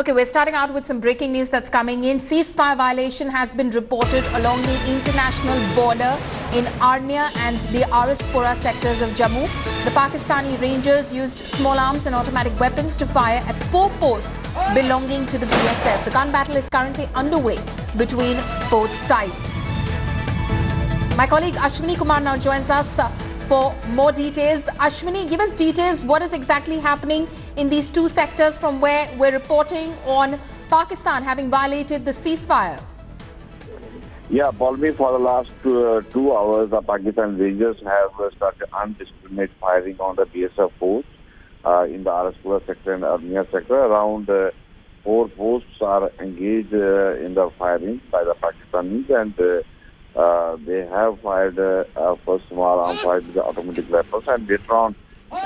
Okay, we're starting out with some breaking news that's coming in. Ceasefire violation has been reported along the international border in Arnia and the RS Pora sectors of Jammu. The Pakistani Rangers used small arms and automatic weapons to fire at 4 posts belonging to the BSF. The gun battle is currently underway between both sides. My colleague Ashwini Kumar now joins us for more details. Ashwini, give us details. What is exactly happening in these two sectors from where we're reporting on Pakistan having violated the ceasefire? Yeah, Bollywood, for the last 2 hours, the Pakistan Rangers have started indiscriminate firing on the BSF force in the RS Pora sector and Arnia sector. Around 4 posts are engaged in the firing by the Pakistanis, and they have fired first small arm fired with the automatic weapons, and later on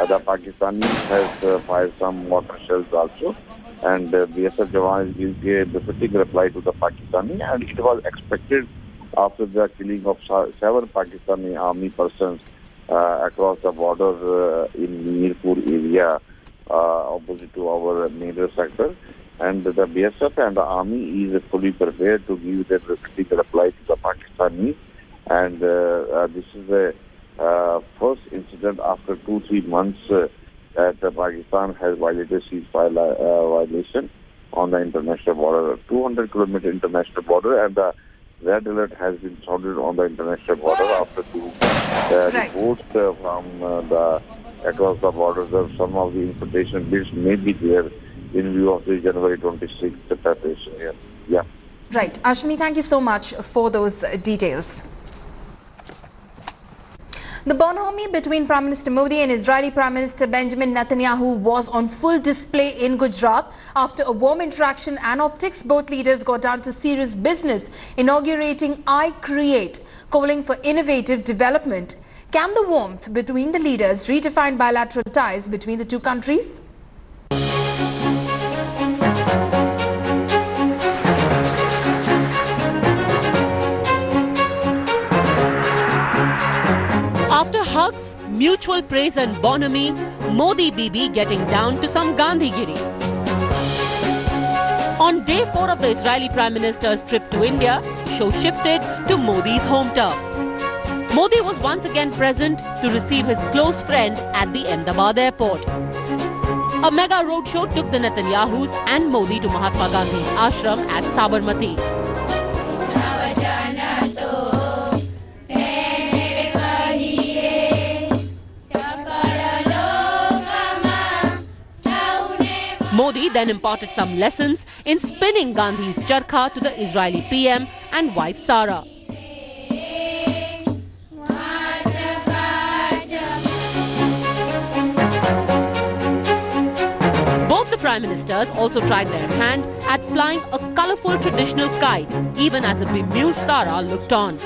the Pakistanis has fired some mortar shells also, and BSF Jawan is giving a befitting reply to the Pakistani, and it was expected after the killing of 7 Pakistani army persons across the border in Mirpur area opposite to our major sector. And the BSF and the army is fully prepared to give their befitting reply to the Pakistani. And this is the first incident after 2-3 months that Pakistan has violated ceasefire violation on the international border, 200-kilometer international border, and the red alert has been sounded on the international border after 2 reports from the across the borders of some of the infiltration bids may be there in view of the January 26th preparation here. Yeah. Right. Ashwini, thank you so much for those details. The bonhomie between Prime Minister Modi and Israeli Prime Minister Benjamin Netanyahu was on full display in Gujarat. After a warm interaction and optics, both leaders got down to serious business, inaugurating I Create, calling for innovative development. Can the warmth between the leaders redefine bilateral ties between the two countries? After hugs, mutual praise and bonhomie, Modi Bibi getting down to some Gandhigiri. On day 4 of the Israeli Prime Minister's trip to India, show shifted to Modi's home turf. Modi was once again present to receive his close friend at the Ahmedabad airport. A mega roadshow took the Netanyahus and Modi to Mahatma Gandhi's ashram at Sabarmati. Modi then imparted some lessons in spinning Gandhi's charkha to the Israeli PM and wife Sarah. Both the Prime Ministers also tried their hand at flying a colourful traditional kite, even as a bemused Sarah looked on.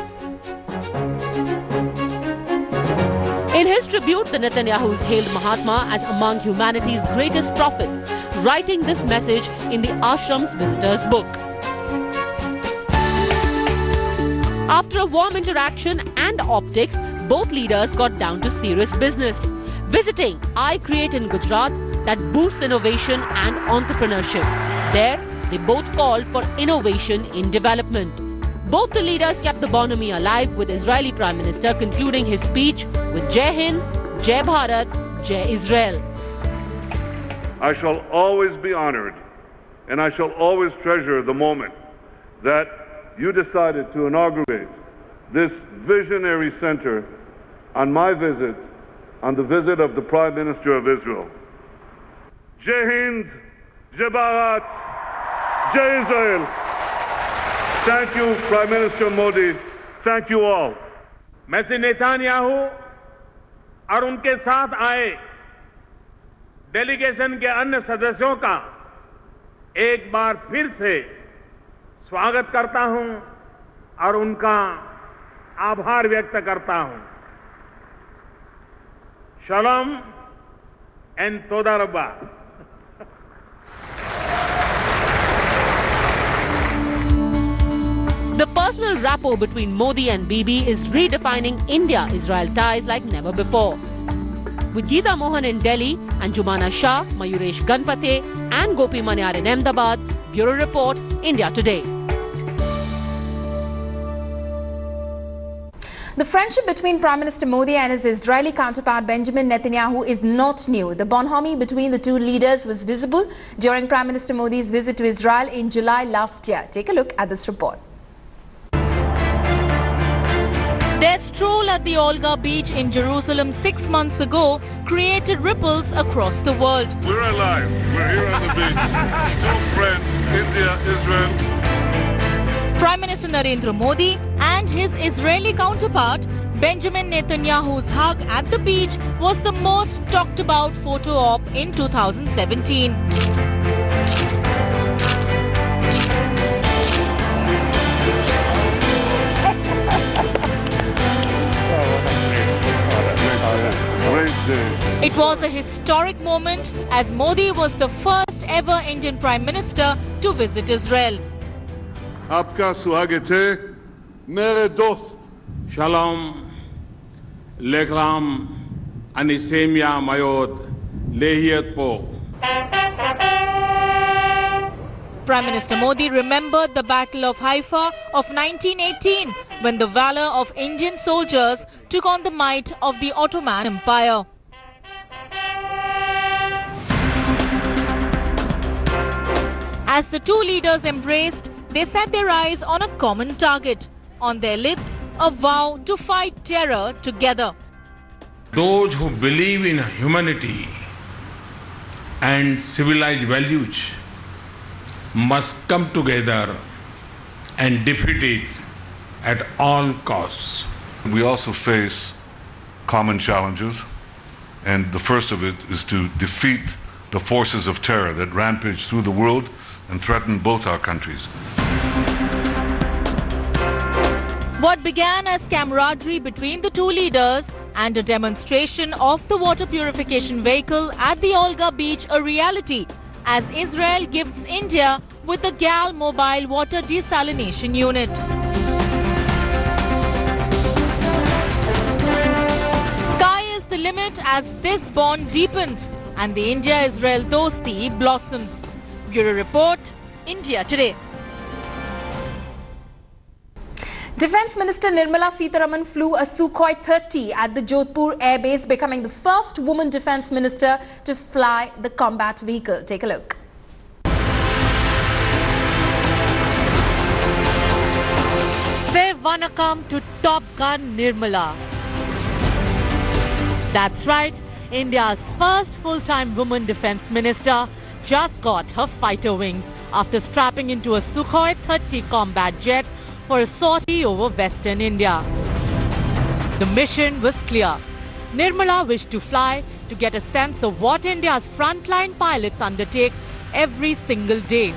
In his tribute, the Netanyahus hailed Mahatma as among humanity's greatest prophets, writing this message in the ashram's visitors book. After a warm interaction and optics, both leaders got down to serious business, visiting I Create in Gujarat that boosts innovation and entrepreneurship. There, they both called for innovation in development. Both the leaders kept the bonhomie alive, with Israeli Prime Minister concluding his speech with Jai Hind, Jai Bharat, Jai Israel. I shall always be honored, and I shall always treasure the moment that you decided to inaugurate this visionary center on my visit, on the visit of the Prime Minister of Israel. Jai Hind, Jai Bharat, Jai Israel. Thank you, Prime Minister Modi. Thank you all. मैं Shri Netanyahu और उनके साथ आए delegation के अन्य सदस्यों का एक बार फिर से स्वागत करता हूं और उनका आभार व्यक्त करता हूं. Shalom and Toda Rabba. The personal rapport between Modi and Bibi is redefining India-Israel ties like never before. with Geeta Mohan in Delhi and Jumana Shah, Mayuresh Ganpate and Gopi Manyar in Ahmedabad. Bureau Report, India Today. The friendship between Prime Minister Modi and his Israeli counterpart Benjamin Netanyahu is not new. The bonhomie between the two leaders was visible during Prime Minister Modi's visit to Israel in July last year. Take a look at this report. Their stroll at the Olga beach in Jerusalem 6 months ago created ripples across the world. We're alive. We're here on the beach. Two friends, India, Israel. Prime Minister Narendra Modi and his Israeli counterpart Benjamin Netanyahu's hug at the beach was the most talked about photo op in 2017. It was a historic moment as Modi was the first ever Indian Prime Minister to visit Israel. आपका स्वागत है मेरे दोस्त. Shalom, Leklam, Anisemia Mayod, Lehiat Po. Prime Minister Modi remembered the Battle of Haifa of 1918 when the valor of Indian soldiers took on the might of the Ottoman Empire. As the two leaders embraced, they set their eyes on a common target. On their lips, a vow to fight terror together. Those who believe in humanity and civilized values must come together and defeat it at all costs. We also face common challenges, and the first of it is to defeat the forces of terror that rampage through the world and threaten both our countries. What began as camaraderie between the two leaders and a demonstration of the water purification vehicle at the Olga beach a reality as Israel gifts India with the GAL mobile water desalination unit. Sky is the limit as this bond deepens and the India-Israel dosti blossoms. Bureau Report, India Today. Defence Minister Nirmala Sitharaman flew a Sukhoi 30 at the Jodhpur Air Base, becoming the first woman Defence Minister to fly the combat vehicle. Take a look. Say Vanakkam to Top Gun Nirmala. That's right, India's first full-time woman Defence Minister just got her fighter wings after strapping into a Sukhoi 30 combat jet for a sortie over Western India. The mission was clear. Nirmala wished to fly to get a sense of what India's frontline pilots undertake every single day.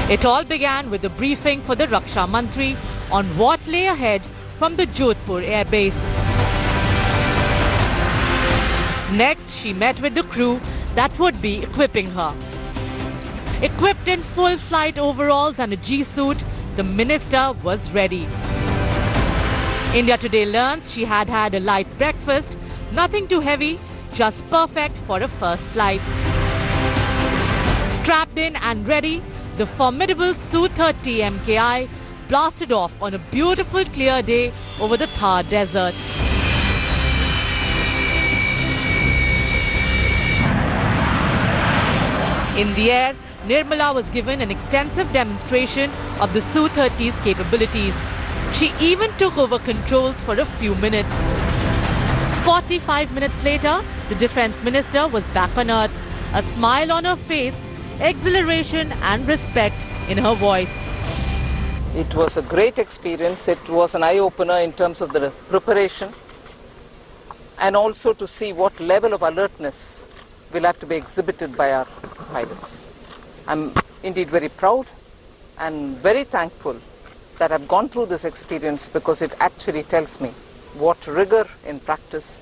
It all began with a briefing for the Raksha Mantri on what lay ahead from the Jodhpur Air Base. Next, she met with the crew that would be equipping her. Equipped in full flight overalls and a G-suit, the minister was ready. India Today learns she had had a light breakfast, nothing too heavy, just perfect for a first flight. Strapped in and ready, the formidable Su-30 MKI blasted off on a beautiful clear day over the Thar Desert. In the air, Nirmala was given an extensive demonstration of the Su-30's capabilities. She even took over controls for a few minutes. 45 minutes later, the Defence Minister was back on Earth, a smile on her face, exhilaration and respect in her voice. It was a great experience. It was an eye-opener in terms of the preparation and also to see what level of alertness will have to be exhibited by our pilots. I'm indeed very proud and very thankful that I've gone through this experience because it actually tells me what rigor in practice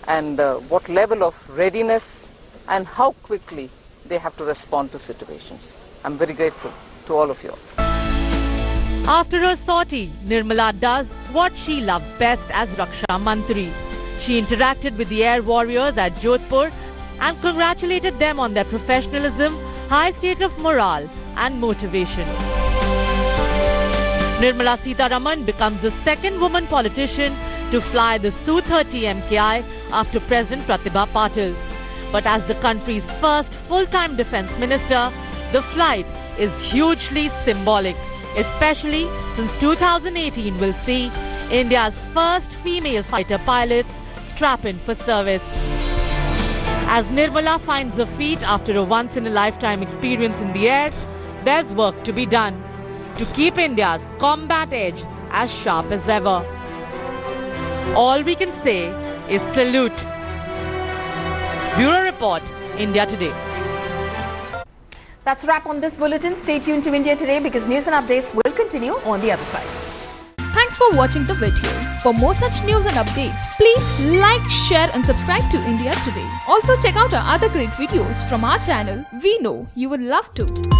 and what level of readiness and how quickly they have to respond to situations. I'm very grateful to all of you. After her sortie, Nirmala does what she loves best as Raksha Mantri. She interacted with the air warriors at Jodhpur and congratulated them on their professionalism, high state of morale and motivation. Nirmala Sitharaman becomes the second woman politician to fly the Su-30 MKI after President Pratibha Patil. But as the country's first full-time defence minister, the flight is hugely symbolic, especially since 2018 will see India's first female fighter pilots strap in for service. As Nirmala finds her feet after a once-in-a-lifetime experience in the air, there's work to be done to keep India's combat edge as sharp as ever. All we can say is salute. Bureau Report, India Today. That's a wrap on this bulletin. Stay tuned to India Today because news and updates will continue on the other side. Thanks for watching the video. For more such news and updates, please like, share and subscribe to India Today. Also check out our other great videos from our channel. We know you would love to.